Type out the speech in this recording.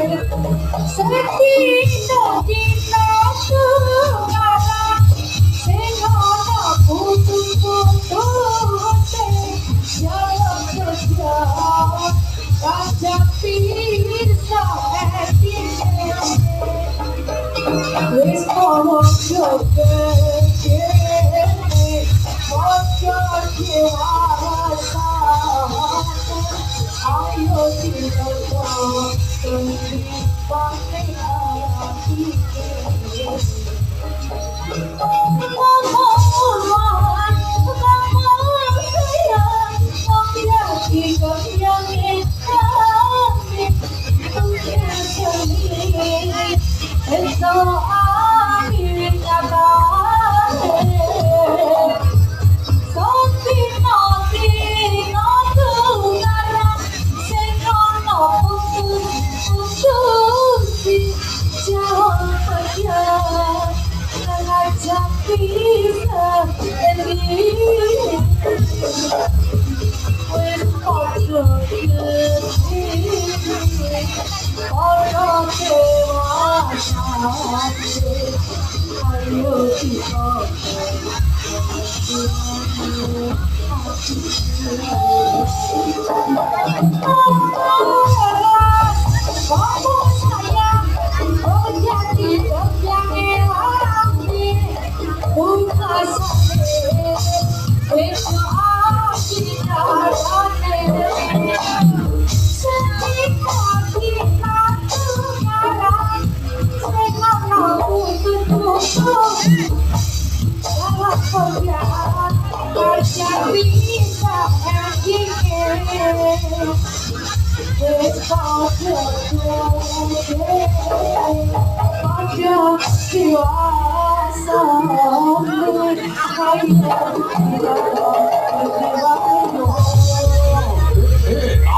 Sentito di natura, se non ho potuto te, ya lo so, raja pisa e es como yo que mucho que ayo you are so good.